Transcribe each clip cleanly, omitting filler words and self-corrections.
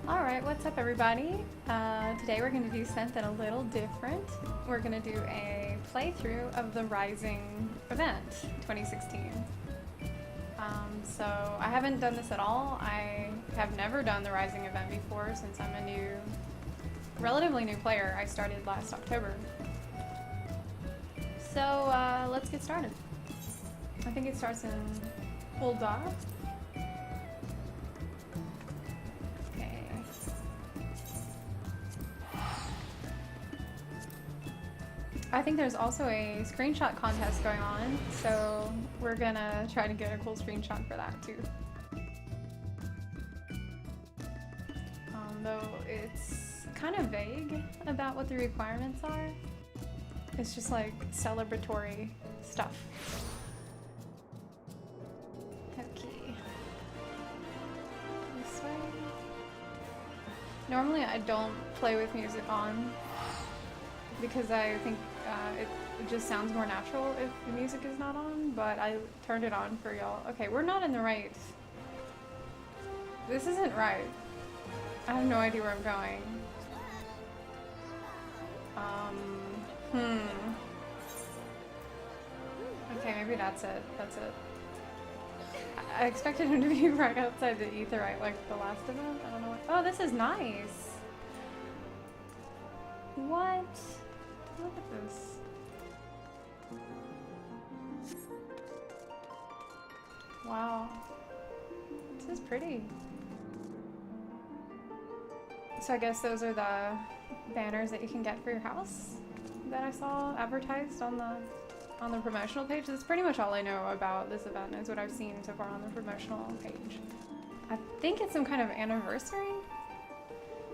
Alright, what's up everybody? Today we're going to do something a little different. We're going to do a playthrough of the Rising event 2016. So I haven't done this at all. I have never done the Rising event before since I'm a relatively new player. I started last October. So let's get started. I think it starts in Hulda. I think there's also a screenshot contest going on, so we're gonna try to get a cool screenshot for that too. Though it's kind of vague about what the requirements are. It's just like celebratory stuff. Okay. This way. Normally I don't play with music on because I think it just sounds more natural if the music is not on, but I turned it on for y'all. Okay, we're not in the right. This isn't right. I have no idea where I'm going. Okay, maybe that's it. That's it. I expected him to be right outside the Aetheryte like the last event. I don't know what. Oh, this is nice. What? Look at this. Wow. This is pretty. So I guess those are the banners that you can get for your house that I saw advertised on the promotional page. That's pretty much all I know about this event is what I've seen so far on the promotional page. I think it's some kind of anniversary.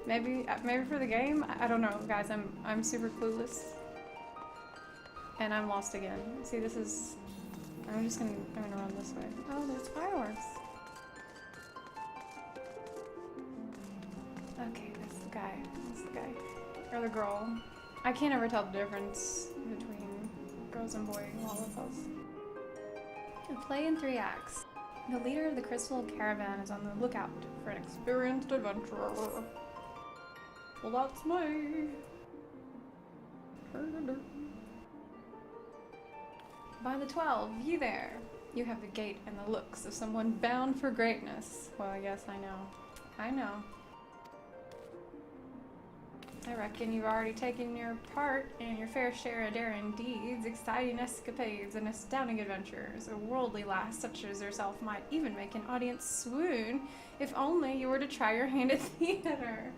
Maybe for the game. I don't know, guys. I'm super clueless, and I'm lost again. See, this is. I'm gonna run this way. Oh, there's fireworks. Okay, that's the guy. That's the guy, or the girl. I can't ever tell the difference between girls and boy Lollipop's. Play in 3 acts. The leader of the Crystal Caravan is on the lookout for an experienced adventurer. Well, that's me. By the 12, you there. You have the gait and the looks of someone bound for greatness. Well, yes, I know. I know. I reckon you've already taken your part in your fair share of daring deeds, exciting escapades, and astounding adventures. A worldly lass such as yourself might even make an audience swoon if only you were to try your hand at theater.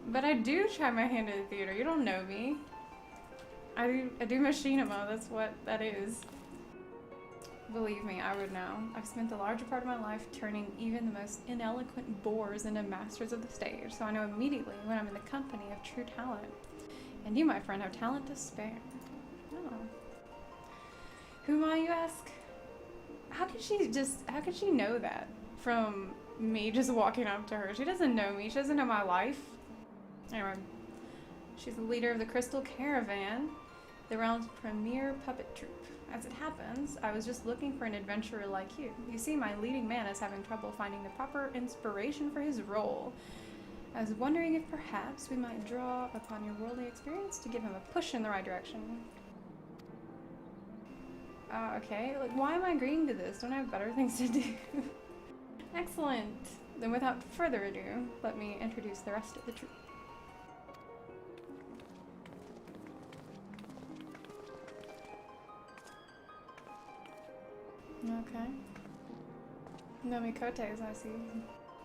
But I do try my hand at the theater. You don't know me. I do machinima. That's what that is. Believe me, I would know. I've spent the larger part of my life turning even the most ineloquent bores into masters of the stage, so I know immediately when I'm in the company of true talent. And you, my friend, have talent to spare. Oh. Who am I, you ask? How could she know that from me just walking up to her? She doesn't know me. She doesn't know my life. Anyway, she's the leader of the Crystal Caravan, the realm's premier puppet troupe. As it happens, I was just looking for an adventurer like you. You see, my leading man is having trouble finding the proper inspiration for his role. I was wondering if perhaps we might draw upon your worldly experience to give him a push in the right direction. Okay, like, why am I agreeing to this? Don't I have better things to do? Excellent. Then without further ado, let me introduce the rest of the troupe. Okay. No Mikotes, I see.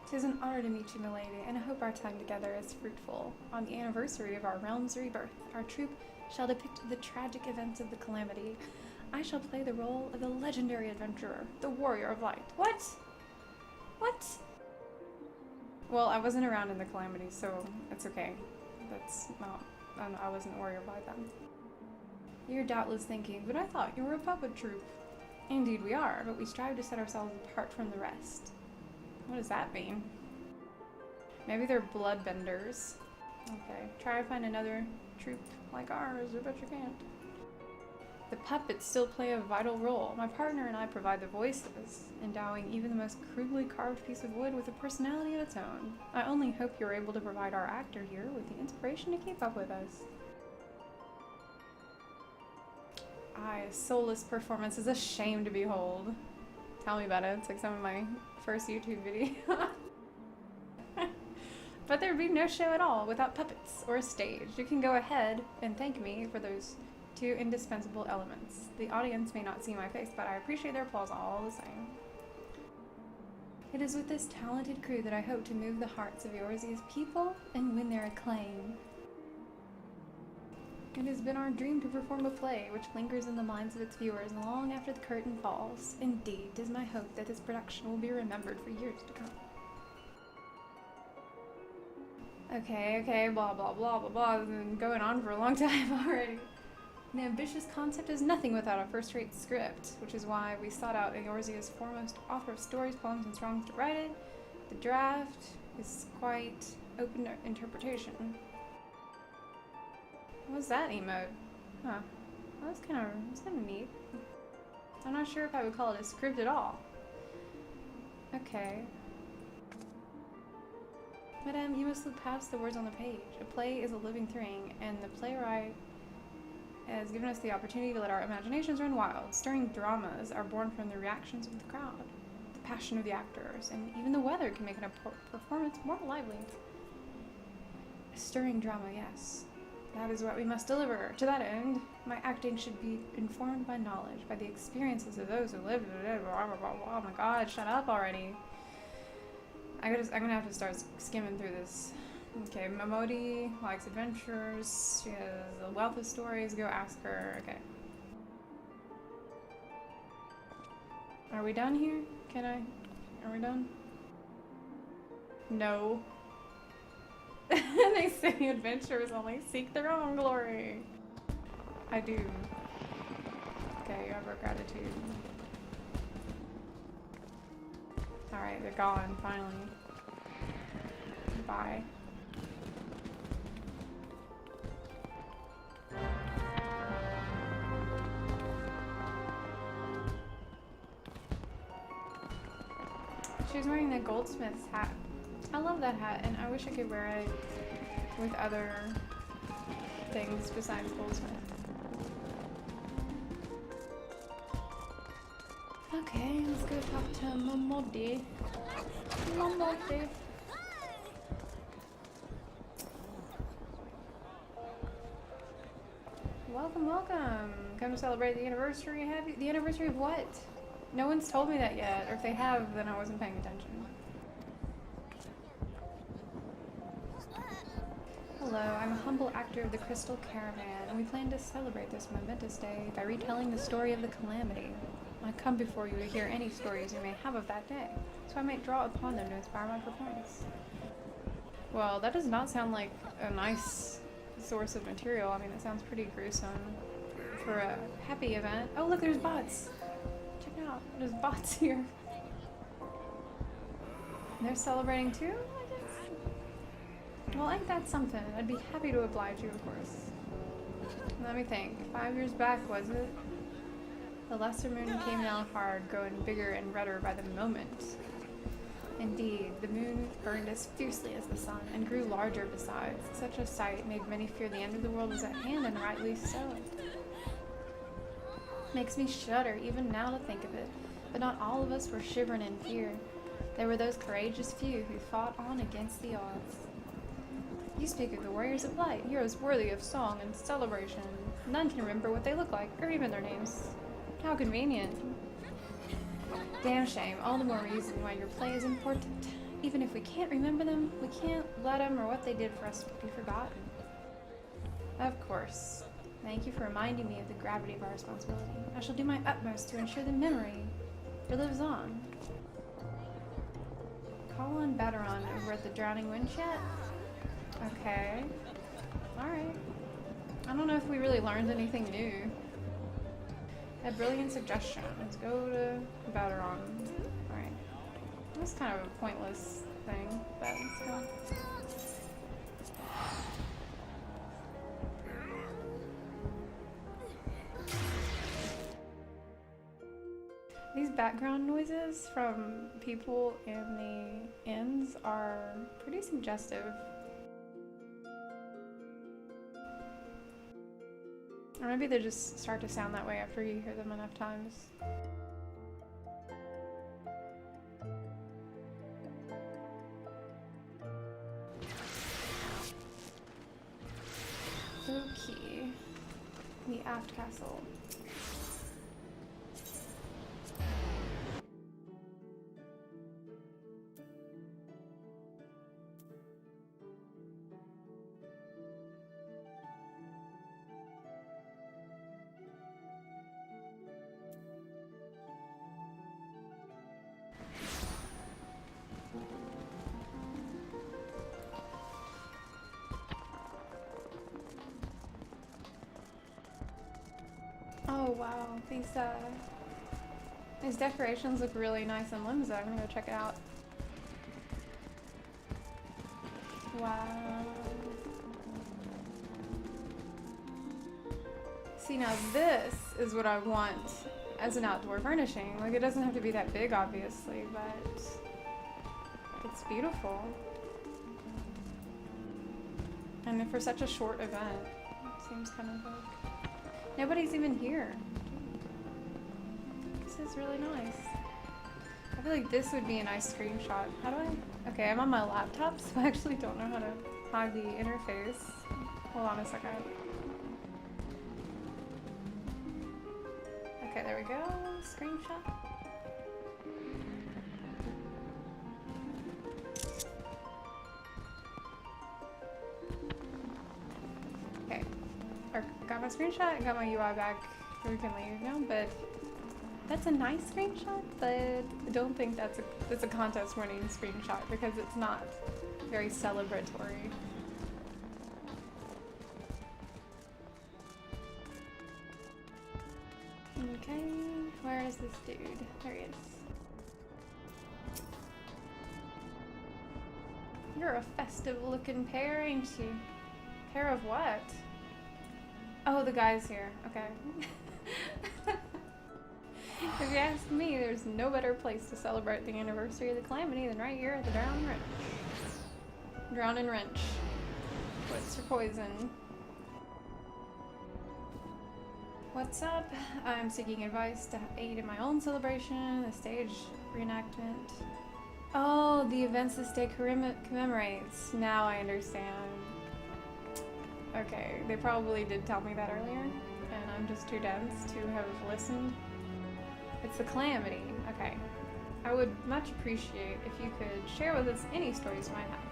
'Tis an honor to meet you, milady, and I hope our time together is fruitful. On the anniversary of our realm's rebirth, our troupe shall depict the tragic events of the calamity. I shall play the role of the legendary adventurer, the warrior of light. What? What? Well, I wasn't around in the calamity, so it's okay. That's not... I wasn't a warrior by then. You're doubtless thinking, but I thought you were a puppet troupe. Indeed we are, but we strive to set ourselves apart from the rest. What does that mean? Maybe they're bloodbenders. Okay, try to find another troupe like ours, I bet you can't. The puppets still play a vital role. My partner and I provide the voices, endowing even the most crudely carved piece of wood with a personality of its own. I only hope you're able to provide our actor here with the inspiration to keep up with us. Aye, a soulless performance is a shame to behold. Tell me about it. It's like some of my first YouTube video. But there'd be no show at all without puppets or a stage. You can go ahead and thank me for those two indispensable elements. The audience may not see my face, but I appreciate their applause all the same. It is with this talented crew that I hope to move the hearts of Eorzea's people and win their acclaim. It has been our dream to perform a play which lingers in the minds of its viewers long after the curtain falls. Indeed, it is my hope that this production will be remembered for years to come. Okay, blah blah blah blah blah. It's been going on for a long time already. An ambitious concept is nothing without a first-rate script, which is why we sought out Eorzea's foremost author of stories, poems, and songs to write it. The draft is quite open to interpretation. What's that emote? Huh. Well, that's kind of neat. I'm not sure if I would call it a script at all. Okay. Madame, you must look past the words on the page. A play is a living thing, and the playwright has given us the opportunity to let our imaginations run wild. Stirring dramas are born from the reactions of the crowd, the passion of the actors, and even the weather can make a performance more lively. A stirring drama, yes. That is what we must deliver. To that end, my acting should be informed by knowledge, by the experiences of those who lived. Oh my god, shut up already. I'm gonna have to start skimming through this. Okay, Momodi likes adventures. She has a wealth of stories. Go ask her. Okay. Are we done here? Are we done? No. They say adventurers only seek their own glory. I do. Okay, you have our gratitude. Alright, they're gone, finally. Bye. She's wearing the goldsmith's hat. I love that hat, and I wish I could wear it with other things besides goldsmith. Okay, let's go talk to Momodi. Momodi. Welcome, welcome. Come to celebrate the anniversary. Happy the anniversary of what? No one's told me that yet, or if they have, then I wasn't paying attention. Hello, I'm a humble actor of the Crystal Caravan, and we plan to celebrate this momentous day by retelling the story of the calamity. I come before you to hear any stories you may have of that day, so I might draw upon them to inspire my performance. Well, that does not sound like a nice source of material. I mean, it sounds pretty gruesome for a happy event. Oh, look, there's bots. Check it out. There's bots here. They're celebrating too, I guess? Well, ain't that something? I'd be happy to oblige you, of course. Let me think. 5 years back, was it? The lesser moon came down hard, growing bigger and redder by the moment. Indeed, the moon burned as fiercely as the sun, and grew larger besides. Such a sight made many fear the end of the world was at hand, and rightly so. Makes me shudder even now to think of it, but not all of us were shivering in fear. There were those courageous few who fought on against the odds. You speak of the warriors of light, heroes worthy of song and celebration. None can remember what they look like, or even their names. How convenient. Damn shame. All the more reason why your play is important. Even if we can't remember them, we can't let them or what they did for us be forgotten. Of course. Thank you for reminding me of the gravity of our responsibility. I shall do my utmost to ensure the memory lives on. Call on Baderon over at the Drowning Wench yet? Okay. Alright. I don't know if we really learned anything new. A brilliant suggestion. Let's go to Baderon. Alright. That's kind of a pointless thing, but let's go. background noises from people in the inns are pretty suggestive. Or maybe they just start to sound that way after you hear them enough times. Okay. The aft castle. Oh wow, these decorations look really nice in Limsa. I'm gonna go check it out. Wow. See, now this is what I want as an outdoor furnishing. Like, it doesn't have to be that big, obviously, but it's beautiful. And for such a short event, it seems kind of like nobody's even here. This is really nice. I feel like this would be a nice screenshot. How do I? Okay, I'm on my laptop, so I actually don't know how to hide the interface. Hold on a second. Okay, there we go. Screenshot. Okay. Got my screenshot, got my UI back. We can leave now, but that's a nice screenshot, but I don't think that's a contest winning screenshot because it's not very celebratory. Okay, where is this dude? There he is. You're a festive looking pair, ain't you? Pair of what? Oh, the guy's here. Okay. If you ask me, there's no better place to celebrate the anniversary of the calamity than right here at the Drowning Wench. Drowning Wench. What's your poison? What's up? I'm seeking advice to aid in my own celebration, the stage reenactment. Oh, the events this day commemorates. Now I understand. Okay, they probably did tell me that earlier, and I'm just too dense to have listened. It's the calamity. Okay. I would much appreciate if you could share with us any stories you might have.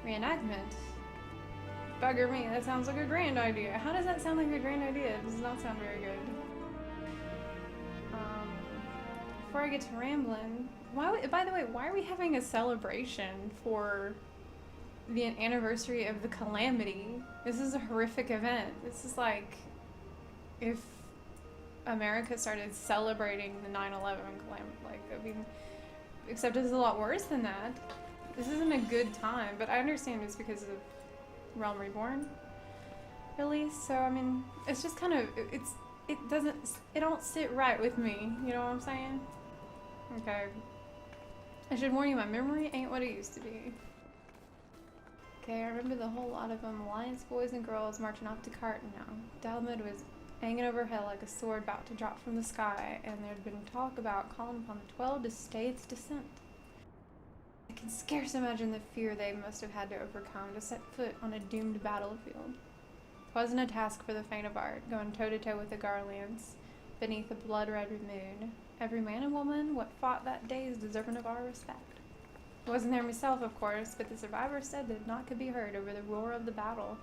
Reenactment? Bugger me, that sounds like a grand idea. How does that sound like a grand idea? It does not sound very good. Before I get to rambling, by the way, why are we having a celebration for the anniversary of the calamity? This is a horrific event. This is like if America started celebrating the 9/11 calamity. Like, I mean, except it's a lot worse than that. This isn't a good time, but I understand it's because of Realm Reborn release. So I mean, it's just kind of it don't sit right with me. You know what I'm saying? Okay. I should warn you, my memory ain't what it used to be. Okay, I remember the whole lot of them, Alliance boys and girls marching off to Carton now. Dalmud was hanging over hill like a sword about to drop from the sky, and there'd been talk about calling upon the 12 to stay its descent. I can scarce imagine the fear they must have had to overcome to set foot on a doomed battlefield. It wasn't a task for the faint of heart, going toe-to-toe with the Garlands beneath a blood-red moon. Every man and woman what fought that day is deserving of our respect. I wasn't there myself, of course, but the survivors said that naught could be heard over the roar of the battle.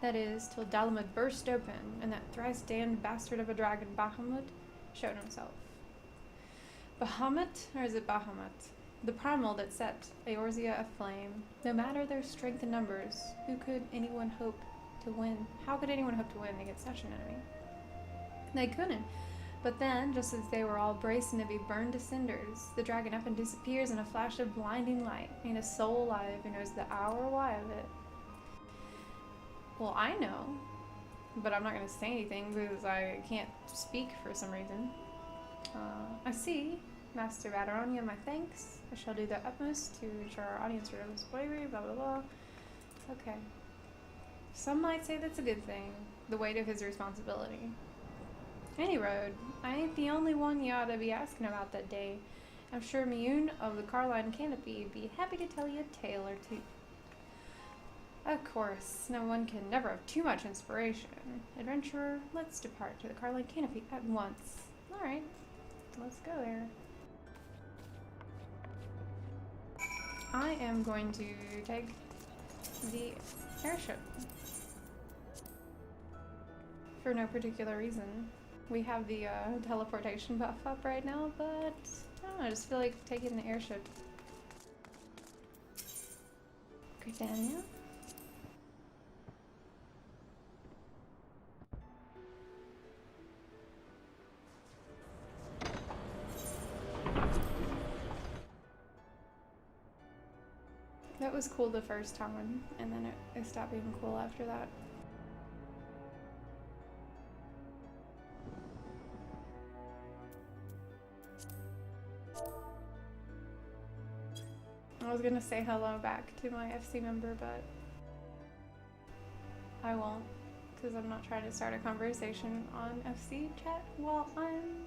That is, till Dalmud burst open, and that thrice-damned bastard of a dragon, Bahamut, showed himself. Bahamut, or is it Bahamut? The primal that set Eorzea aflame. No matter their strength and numbers, how could anyone hope to win against such an enemy? They couldn't. But then, just as they were all bracing to be burned to cinders, the dragon up and disappears in a flash of blinding light. Ain't a soul alive who knows the hour or why of it. Well, I know, but I'm not going to say anything because I can't speak for some reason. I see. Master Battaronia, my thanks. I shall do the utmost to ensure our audience rows bravery, blah blah blah. Okay. Some might say that's a good thing. The weight of his responsibility. Any road. I ain't the only one you ought to be asking about that day. I'm sure Miyun of the Carline Canopy would be happy to tell you a tale or two. Of course, no one can never have too much inspiration. Adventurer, let's depart to the Carline Canopy at once. Alright, let's go there. I am going to take the airship. For no particular reason. We have the teleportation buff up right now, but I don't know, I just feel like taking the airship. Britannia? That was cool the first time, and then it stopped being cool after that. I was gonna say hello back to my FC member, but I won't, because I'm not trying to start a conversation on FC chat while I'm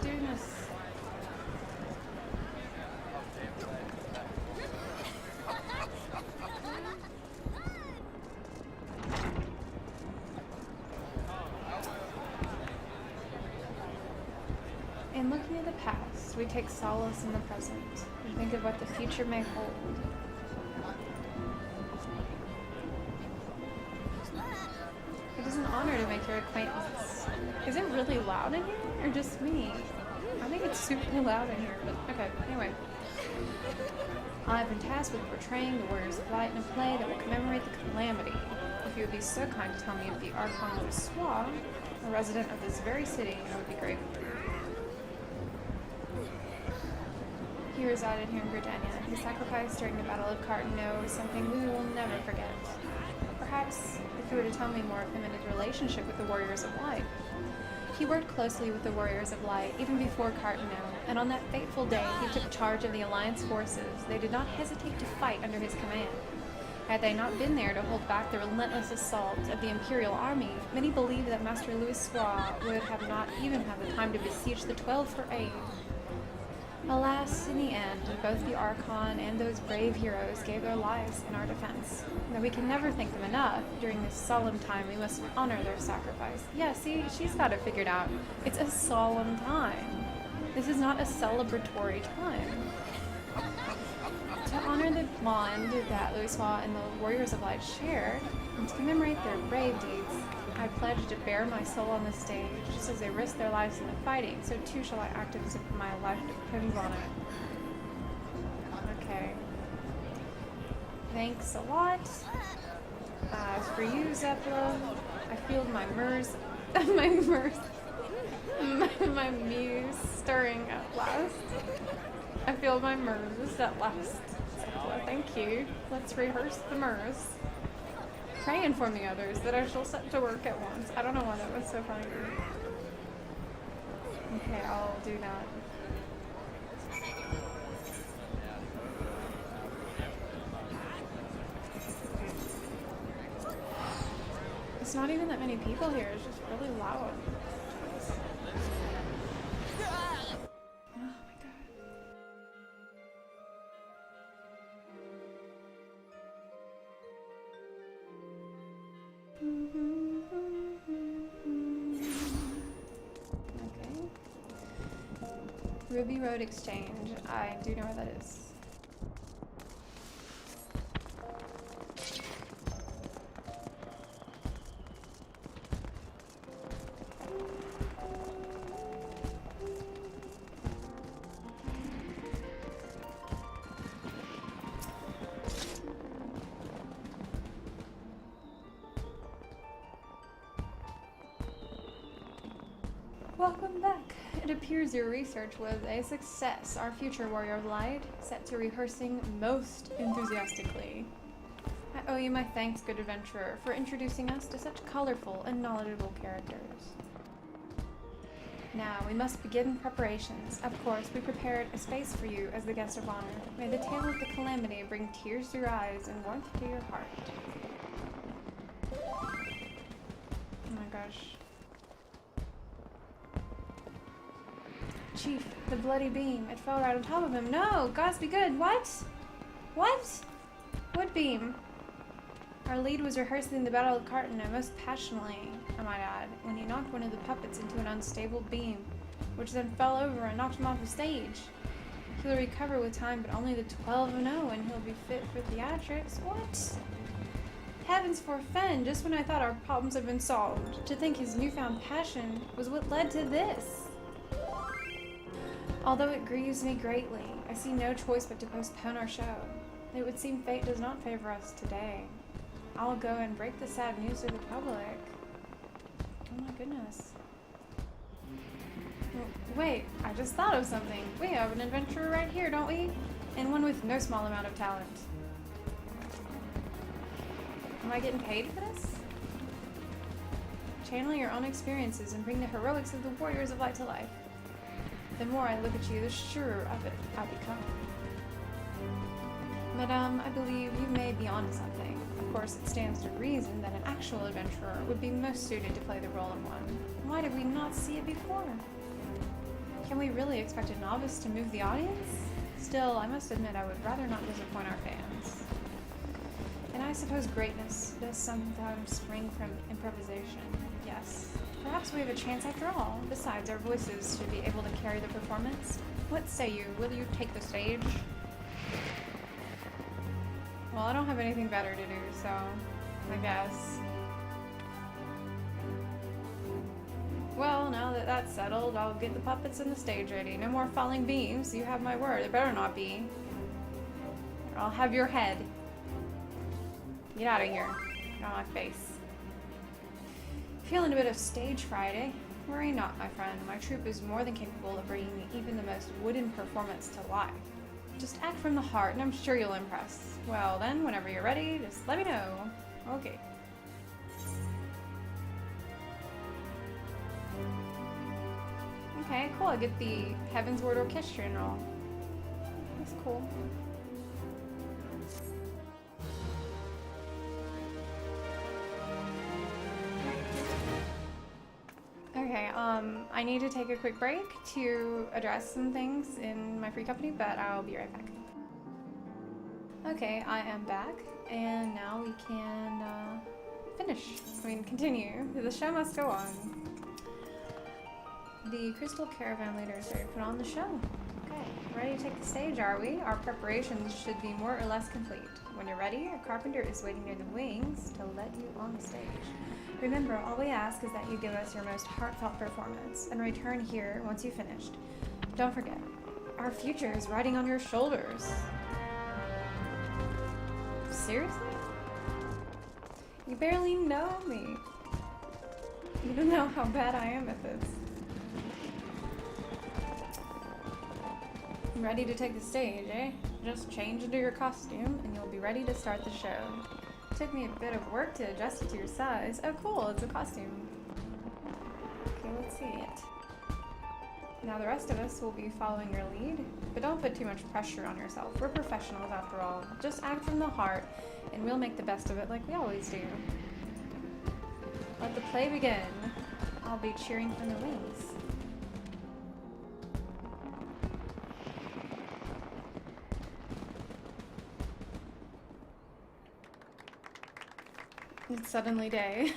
doing this. In looking at the past, we take solace in the present and think of what the future may hold. It is an honor to make your acquaintance. Is it really loud in here, or just me? I think it's super loud in here, but okay, anyway. I have been tasked with portraying the Warriors of Light in a play that will commemorate the calamity. If you would be so kind to tell me of the Archon Louis, a resident of this very city, I would be grateful. He resided here in Britannia. His sacrifice during the Battle of Cartano is something we will never forget. Perhaps, if you were to tell me more of him and his relationship with the Warriors of Light. He worked closely with the Warriors of Light even before Cartano, and on that fateful day he took charge of the Alliance forces. They did not hesitate to fight under his command. Had they not been there to hold back the relentless assault of the Imperial Army, many believe that Master Louis would have not even had the time to beseech the 12 for aid. Alas, in the end, both the Archon and those brave heroes gave their lives in our defense. Though we can never thank them enough, during this solemn time we must honor their sacrifice. Yeah, see, she's got it figured out. It's a solemn time. This is not a celebratory time. To honor the bond that Louis and the Warriors of Light share, and to commemorate their brave deeds, I pledge to bear my soul on the stage, just as they risk their lives in the fighting, so too shall I act as if my life depends on it. Okay. Thanks a lot. As for you, Zepla, I feel my my muse stirring at last. I feel my muse at last. Zepla, thank you. Let's rehearse the muse. Praying for the others that I shall set to work at once. I don't know why that was so funny. Okay, I'll do that. It's not even that many people here, it's just really loud. Ruby Road Exchange. I do know where that is. Welcome back. It appears your research was a success. Our future Warrior of Light set to rehearsing most enthusiastically. I owe you my thanks, good adventurer, for introducing us to such colorful and knowledgeable characters. Now, we must begin preparations. Of course, we prepared a space for you as the guest of honor. May the tale of the calamity bring tears to your eyes and warmth to your heart. Oh my gosh. Chief, the bloody beam. It fell right on top of him. No! Gods be good. What? What? What beam? Our lead was rehearsing the Battle of Cartano most passionately, I might add, when he knocked one of the puppets into an unstable beam, which then fell over and knocked him off the stage. He'll recover with time, but only the 12 and 0, and he'll be fit for theatrics. What? Heavens forfend, just when I thought our problems had been solved. To think his newfound passion was what led to this. Although it grieves me greatly, I see no choice but to postpone our show. It would seem fate does not favor us today. I'll go and break the sad news to the public. Oh my goodness. Wait, I just thought of something. We have an adventurer right here, don't we? And one with no small amount of talent. Am I getting paid for this? Channel your own experiences and bring the heroics of the warriors of light to life. The more I look at you, the surer of it I become. Madame, I believe you may be onto something. Of course, it stands to reason that an actual adventurer would be most suited to play the role of one. Why did we not see it before? Can we really expect a novice to move the audience? Still, I must admit I would rather not disappoint our fans. And I suppose greatness does sometimes spring from improvisation. Yes. Perhaps we have a chance after all. Besides, our voices should be able to carry the performance. What say you? Will you take the stage? Well, I don't have anything better to do, so I guess. Well, now that that's settled, I'll get the puppets and the stage ready. No more falling beams. You have my word. There better not be. Or I'll have your head. Get out of here. Get on my face. Feeling a bit of stage fright, eh? Worry not, my friend. My troupe is more than capable of bringing even the most wooden performance to life. Just act from the heart, and I'm sure you'll impress. Well then, whenever you're ready, just let me know. Okay. Okay, cool. I get the Heaven's Word Orchestra and all. That's cool. Okay, I need to take a quick break to address some things in my free company, but I'll be right back. Okay, I am back, and now we can continue. The show must go on. The Crystal Caravan leaders are put on the show. Okay, ready to take the stage, are we? Our preparations should be more or less complete. When you're ready, a carpenter is waiting near the wings to let you on the stage. Remember, all we ask is that you give us your most heartfelt performance and return here once you've finished. Don't forget, our future is riding on your shoulders. Seriously? You barely know me. You don't know how bad I am at this. Ready to take the stage, eh? Just change into your costume and you'll be ready to start the show. Took me a bit of work to adjust it to your size. Oh cool, it's a costume. Okay, let's see it. Now the rest of us will be following your lead, but don't put too much pressure on yourself. We're professionals after all. Just act from the heart and we'll make the best of it like we always do. Let the play begin. I'll be cheering from the wings. It's suddenly day.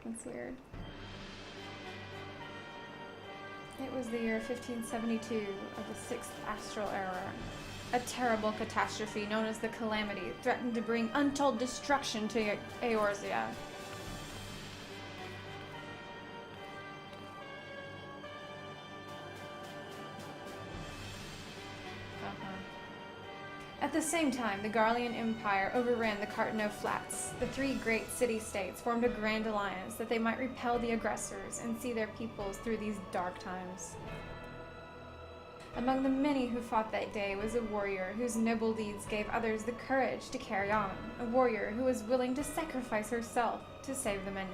That's weird. It was the year 1572 of the 6th astral era. A terrible catastrophe known as the Calamity threatened to bring untold destruction to Eorzea. At the same time, the Garlean Empire overran the Cartano Flats. The three great city-states formed a grand alliance that they might repel the aggressors and see their peoples through these dark times. Among the many who fought that day was a warrior whose noble deeds gave others the courage to carry on. A warrior who was willing to sacrifice herself to save the many.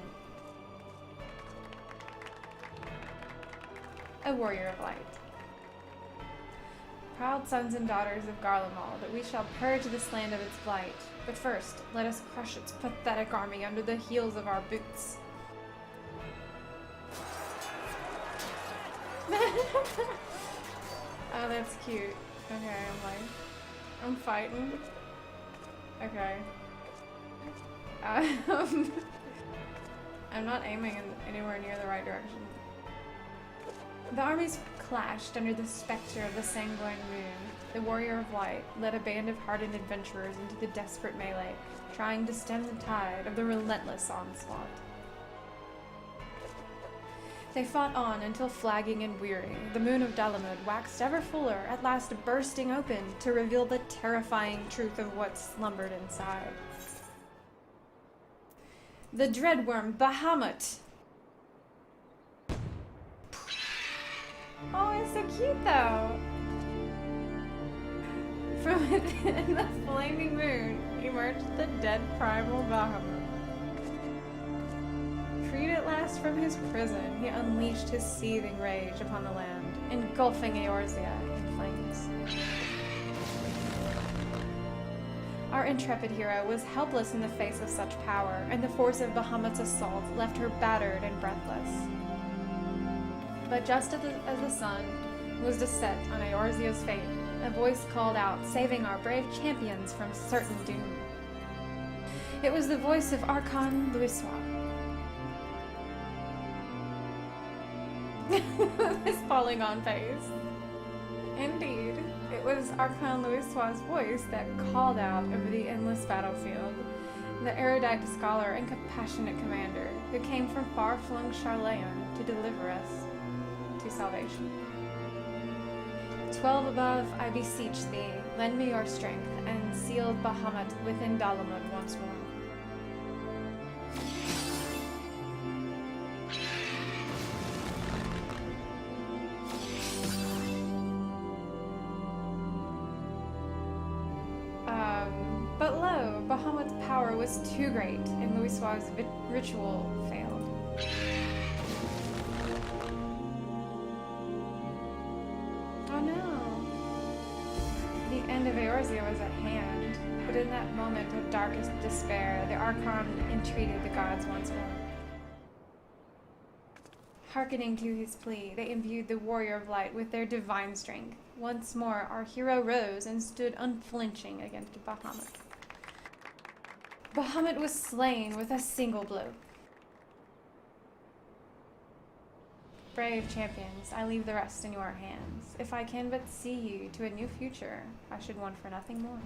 a warrior of light. Proud sons and daughters of Garlemald, that we shall purge this land of its blight. But first, let us crush its pathetic army under the heels of our boots. Oh, that's cute. Okay, I'm fighting. Okay. I'm not aiming anywhere near the right direction. The armies clashed under the specter of the sanguine moon. The warrior of light led a band of hardened adventurers into the desperate melee, trying to stem the tide of the relentless onslaught. They fought on until flagging and weary, the moon of Dalamud waxed ever fuller, at last bursting open to reveal the terrifying truth of what slumbered inside. The dreadworm Bahamut! Oh, it's so cute though! From within the flaming moon emerged the dead primal Bahamut. Freed at last from his prison, he unleashed his seething rage upon the land, engulfing Eorzea in flames. Our intrepid hero was helpless in the face of such power, and the force of Bahamut's assault left her battered and breathless. But just as the sun was to set on Eorzea's fate, a voice called out, saving our brave champions from certain doom. It was the voice of Archon Louisois. His falling on face. Indeed, it was Archon Louisois' voice that called out over the endless battlefield, the erudite scholar and compassionate commander who came from far-flung Charleon to deliver us to salvation. 12 above, I beseech thee, lend me your strength, and sealed Bahamut within Dalamud once more. But lo, Bahamut's power was too great, and Louisois' ritual failed. Oh no! The end of Eorzea was at hand, but in that moment of darkest despair, the Archon entreated the gods once more. Hearkening to his plea, they imbued the warrior of light with their divine strength. Once more, our hero rose and stood unflinching against Bahamut. Bahamut was slain with a single blow. Brave champions, I leave the rest in your hands. If I can but see you to a new future, I should want for nothing more.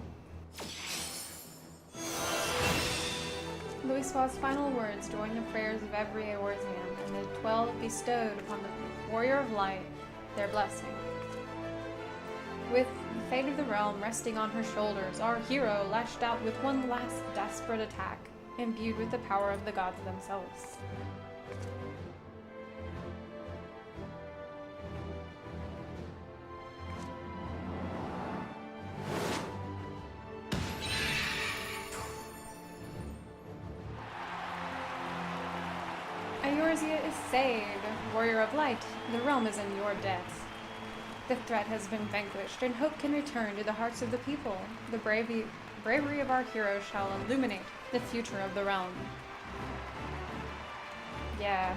Louisois' final words joined the prayers of every Eorzean, and the 12 bestowed upon the warrior of light their blessing. With the fate of the realm resting on her shoulders, our hero lashed out with one last desperate attack, imbued with the power of the gods themselves. Eorzea is saved, warrior of light. The realm is in your debt. The threat has been vanquished, and hope can return to the hearts of the people. The bravery of our hero shall illuminate the future of the realm. Yeah.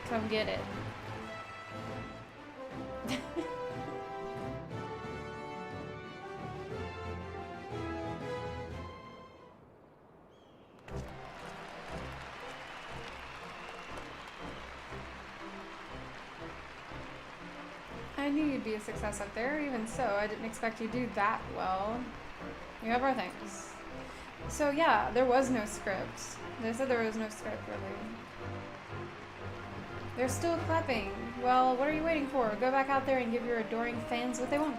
Come get it. I knew you'd be a success up there, even so, I didn't expect you to do that well. You have our thanks. So yeah, there was no script. They said there was no script, really. They're still clapping. Well, what are you waiting for? Go back out there and give your adoring fans what they want.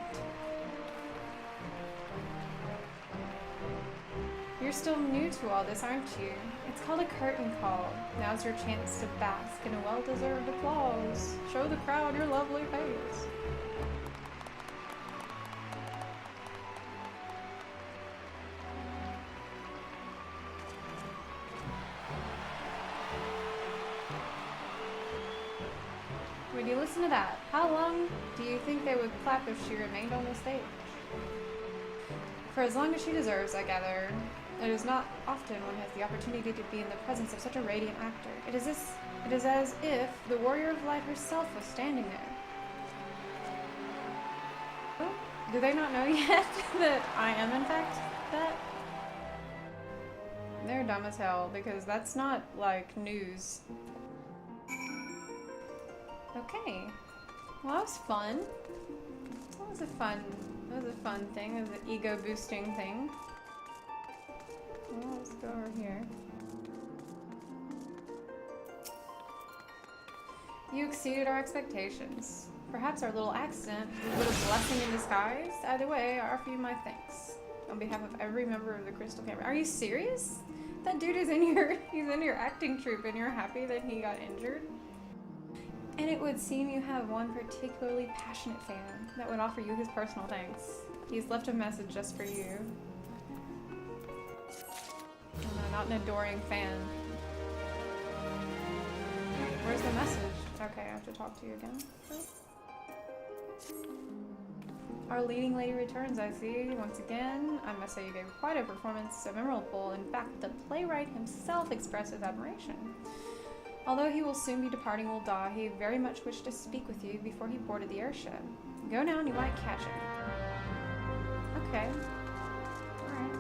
You're still new to all this, aren't you? It's called a curtain call. Now's your chance to bask in a well-deserved applause. Show the crowd your lovely face. Would you listen to that? How long do you think they would clap if she remained on the stage? For as long as she deserves, I gather. It is not often one has the opportunity to be in the presence of such a radiant actor. It is as if the Warrior of Light herself was standing there. Oh, do they not know yet that I am in fact that? They're dumb as hell because that's not like news. Okay. Well, that was fun. That was a fun thing. It was an ego boosting thing. Well, let's go over here. You exceeded our expectations. Perhaps our little accident was a blessing in disguise. Either way, I offer you my thanks. On behalf of every member of the Crystal Family. Are you serious? That dude is in your acting troupe and you're happy that he got injured? And it would seem you have one particularly passionate fan that would offer you his personal thanks. He's left a message just for you. Oh no, not an adoring fan. Where's the message? Okay, I have to talk to you again. Our leading lady returns, I see. Once again, I must say you gave quite a performance, so memorable. In fact, the playwright himself expresses admiration. Although he will soon be departing Old Daw, he very much wished to speak with you before he boarded the airship. Go now and you might catch him. Okay. Alright.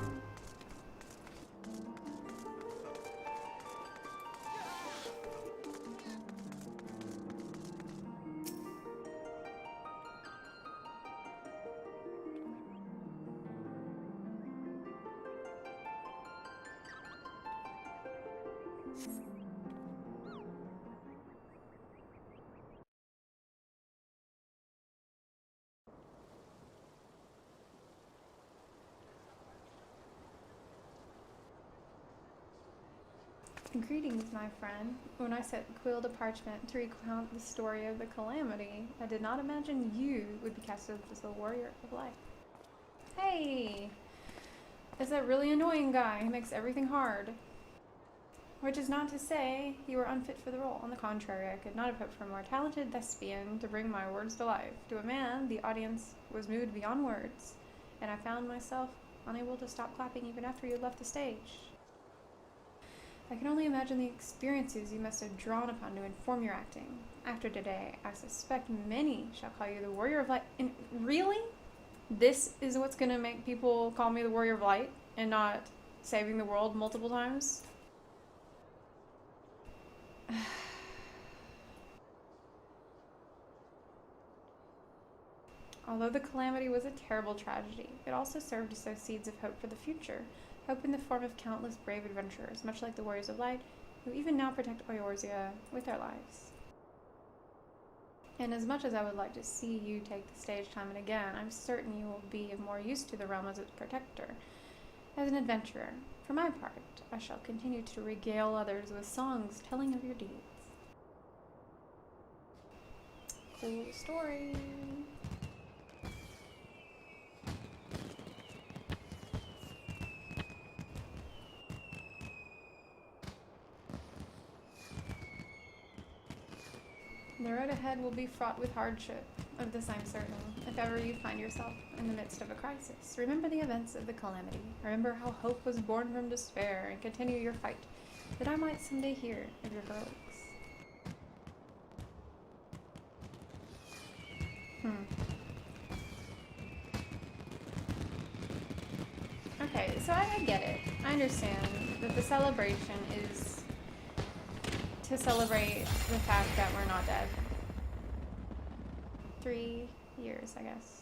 Greetings, my friend. When I set quill to parchment to recount the story of the calamity, I did not imagine you would be cast as the Warrior of Light. Hey! It's that really annoying guy who makes everything hard. Which is not to say you were unfit for the role. On the contrary, I could not have hoped for a more talented thespian to bring my words to life. To a man, the audience was moved beyond words, and I found myself unable to stop clapping even after you had left the stage. I can only imagine the experiences you must have drawn upon to inform your acting. After today, I suspect many shall call you the Warrior of Light. And really? This is what's going to make people call me the Warrior of Light and not saving the world multiple times? Although the calamity was a terrible tragedy, it also served to sow seeds of hope for the future. Hope in the form of countless brave adventurers, much like the Warriors of Light, who even now protect Eorzea with their lives. And as much as I would like to see you take the stage time and again, I'm certain you will be of more use to the realm as its protector. As an adventurer, for my part, I shall continue to regale others with songs telling of your deeds. Cool story. The road ahead will be fraught with hardship. Of this I'm certain. If ever you find yourself in the midst of a crisis, remember the events of the calamity. Remember how hope was born from despair, and continue your fight, that I might someday hear of your heroics. Okay, so I get it. I understand that the celebration is to celebrate the fact that we're not dead. 3 years, I guess.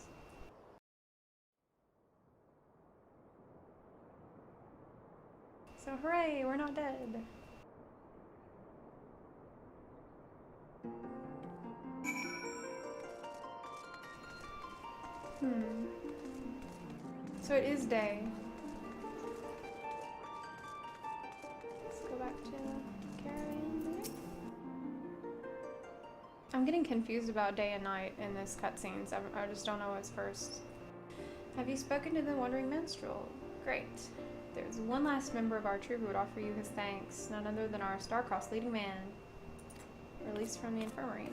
So hooray, we're not dead. So it is day. Let's go back to Karen. I'm getting confused about day and night in this cutscenes. I just don't know what's first. Have you spoken to the Wandering Minstrel? Great. There's one last member of our troupe who would offer you his thanks, none other than our star-crossed leading man, released from the infirmary.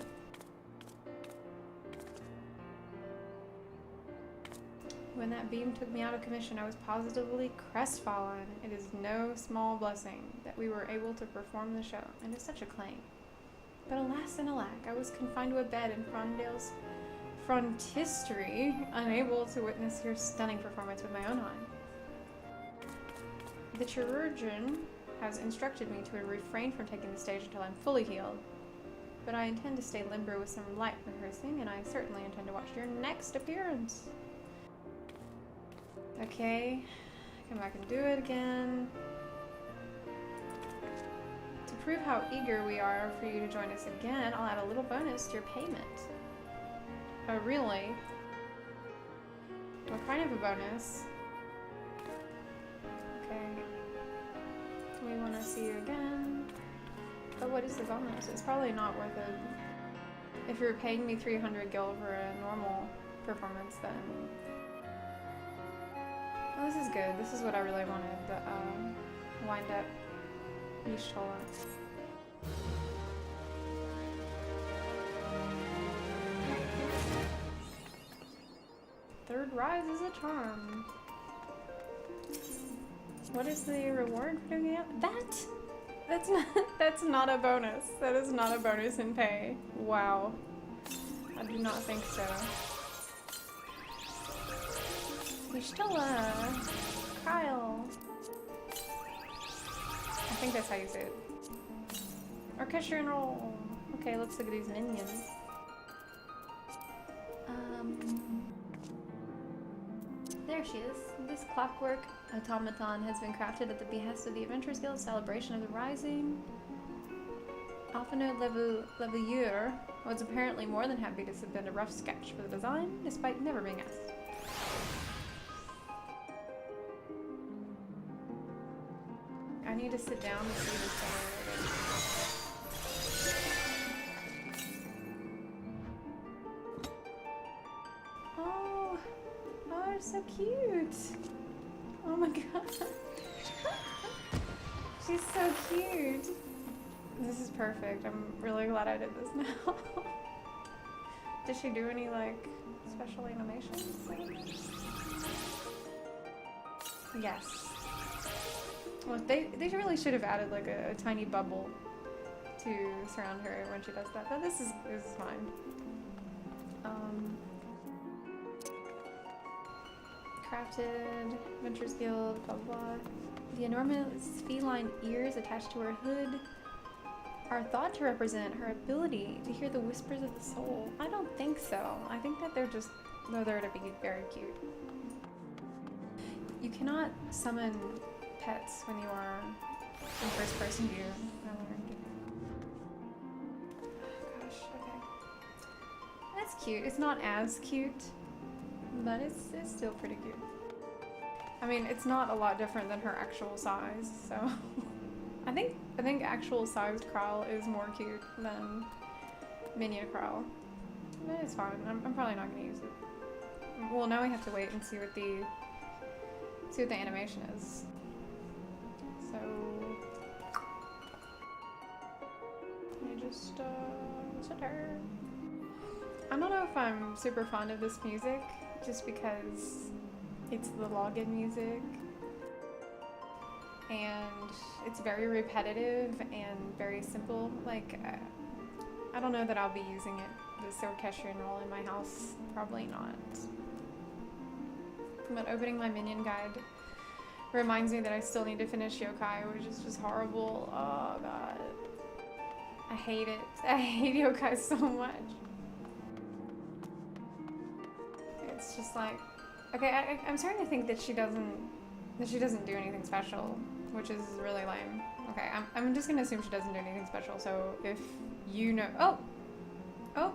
When that beam took me out of commission, I was positively crestfallen. It is no small blessing that we were able to perform the show, and it's such a claim. But alas and alack, I was confined to a bed in Frondale's frontistery, unable to witness your stunning performance with my own eye. The chirurgeon has instructed me to refrain from taking the stage until I'm fully healed. But I intend to stay limber with some light rehearsing, and I certainly intend to watch your next appearance. Okay, come back and do it again. To prove how eager we are for you to join us again, I'll add a little bonus to your payment. Oh, really? What kind of a bonus? Okay. We want to see you again. But what is the bonus? It's probably not worth it. If you're paying me 300 gil for a normal performance, then... Oh, this is good. This is what I really wanted. The wind-up Yishtola. Third rise is a charm. What is the reward for doing it? That's not a bonus. That is not a bonus in pay. Wow. I do not think so. Yishtola. Kyle. I think that's how you say it. Orchestra and roll. Okay, let's look at these minions. There she is. This clockwork automaton has been crafted at the behest of the Adventurers Guild celebration of the Rising. Alphino Levilleur was apparently more than happy to submit a rough sketch for the design, despite never being asked. I need to sit down and see this better. Oh, so cute. Oh my god. She's so cute. This is perfect. I'm really glad I did this now. Did she do any, like, special animations? Yes. Well, they really should have added, like, a tiny bubble to surround her when she does that. But this is fine. Crafted, Adventurers Guild, blah blah. The enormous feline ears attached to her hood are thought to represent her ability to hear the whispers of the soul. I don't think so. I think that they're there to be very cute. You cannot summon pets when you are in first person view. I learned. Oh gosh, okay. That's cute. It's not as cute, but it's still pretty cute. I mean, it's not a lot different than her actual size, so I think actual sized Kral is more cute than minion Kral. But it's fine. I'm probably not gonna use it. Well, now we have to wait and see what the animation is. So I just sit her. I don't know if I'm super fond of this music, just because it's the login music, and it's very repetitive and very simple. Like, I don't know that I'll be using it, this orchestrion roll in my house. Probably not. But opening my minion guide reminds me that I still need to finish Yokai, which is just horrible. Oh god. I hate it. I hate Yokai so much. It's just like, okay, I'm starting to think that she doesn't do anything special, which is really lame. Okay, I'm just gonna assume she doesn't do anything special. So if you know, oh,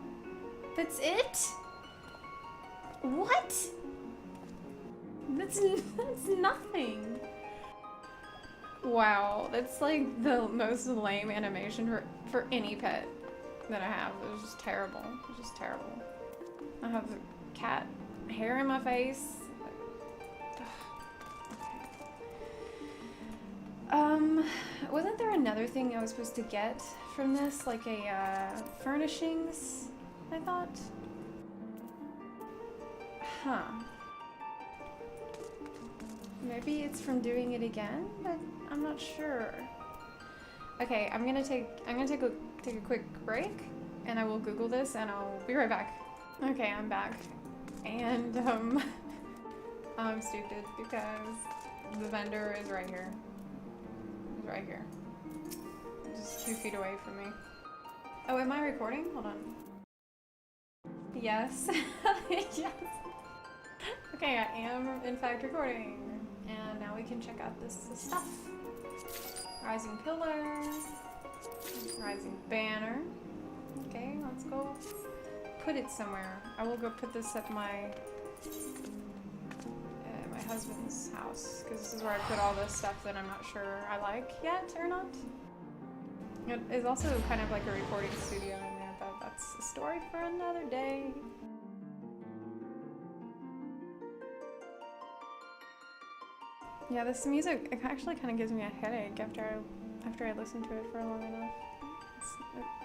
that's it? What? That's nothing. Wow, that's like the most lame animation for any pet that I have. It was just terrible. It was just terrible. I have cat hair in my face. Wasn't there another thing I was supposed to get from this? Like a, furnishings, I thought? Huh. Maybe it's from doing it again, but I'm not sure. Okay, I'm gonna take a quick break, and I will Google this, and I'll be right back. Okay, I'm back, and I'm stupid because the vendor is right here. He's right here, just 2 feet away from me. Oh, am I recording? Hold on. Yes. Yes. Okay, I am in fact recording. And now we can check out this stuff. Rising pillar. Rising banner. Okay, let's go put it somewhere. I will go put this at my husband's house, because this is where I put all this stuff that I'm not sure I like yet or not. It is also kind of like a recording studio in there, but that's a story for another day. Yeah, this music, it actually kind of gives me a headache after I listen to it for long enough.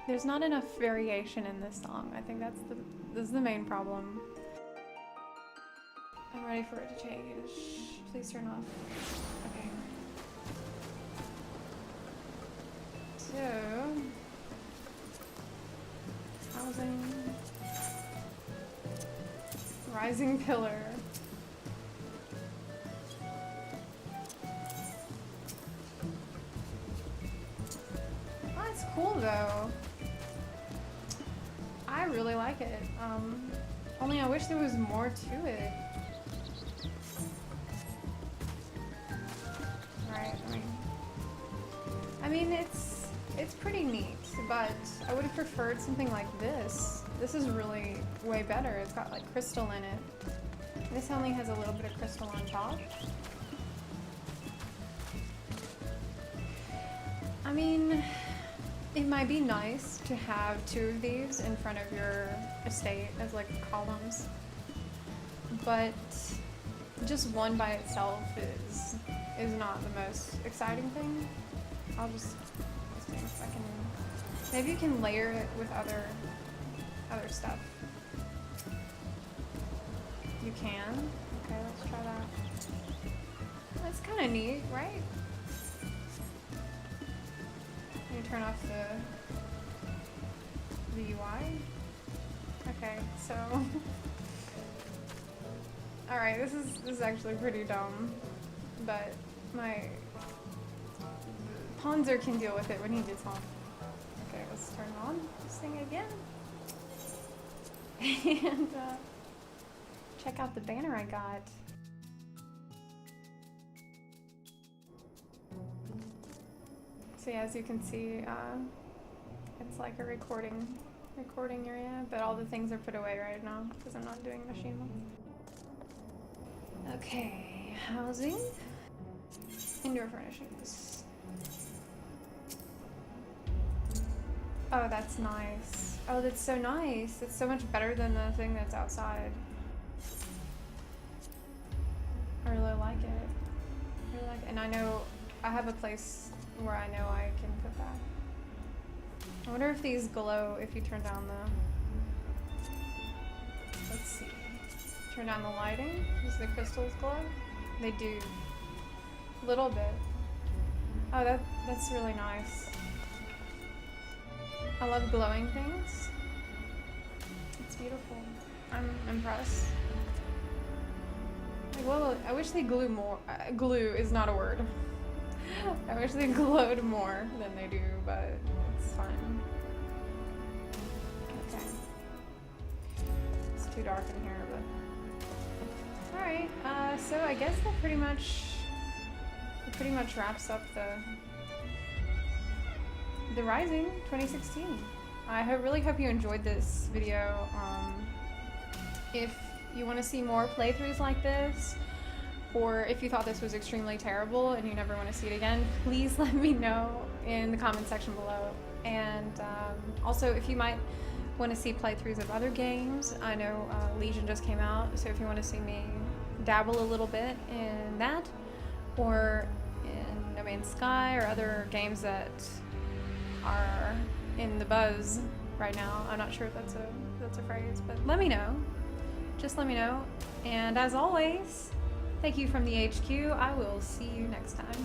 There's not enough variation in this song. I think this is the main problem. I'm ready for it to change. Please turn off. Okay. So, housing, rising pillar. Oh, it's cool though. I really like it. Only I wish there was more to it. Right. I mean, it's pretty neat, but I would have preferred something like this. This is really way better. It's got like crystal in it. This only has a little bit of crystal on top. I mean, it might be nice to have 2 of these in front of your estate as like columns, but just one by itself is not the most exciting thing. I'll just see if I can. Maybe you can layer it with other stuff. You can. Okay, let's try that. That's kind of neat, right? Let me turn off the UI. Okay, so all right, this is actually pretty dumb, but my Ponzer can deal with it when he gets home. Okay, let's turn on this thing again. And check out the banner I got. So yeah, as you can see, it's like a recording area, but all the things are put away right now because I'm not doing machine mode. Okay, housing, indoor furnishings. Oh, that's nice. Oh, that's so nice. It's so much better than the thing that's outside. I really like it. I really like it. And I know I have a place where I know I can put that. I wonder if these glow if you turn down the... Let's see. Turn down the lighting. Does the crystals glow? They do. A little bit. Oh, that's really nice. I love glowing things. It's beautiful. I'm impressed. Like, well, I wish they glue more. Glue is not a word. I wish they glowed more than they do, but it's fine. Okay. It's too dark in here, but... Alright, so I guess that pretty much wraps up the Rising 2016. I really hope you enjoyed this video. If you want to see more playthroughs like this, or if you thought this was extremely terrible and you never want to see it again, please let me know in the comment section below. And also, if you might want to see playthroughs of other games, I know Legion just came out, so if you want to see me dabble a little bit in that, or in No Man's Sky, or other games that are in the buzz right now, I'm not sure if that's a phrase, but let me know. Just let me know. And as always, Thank you from the HQ. I will see you next time.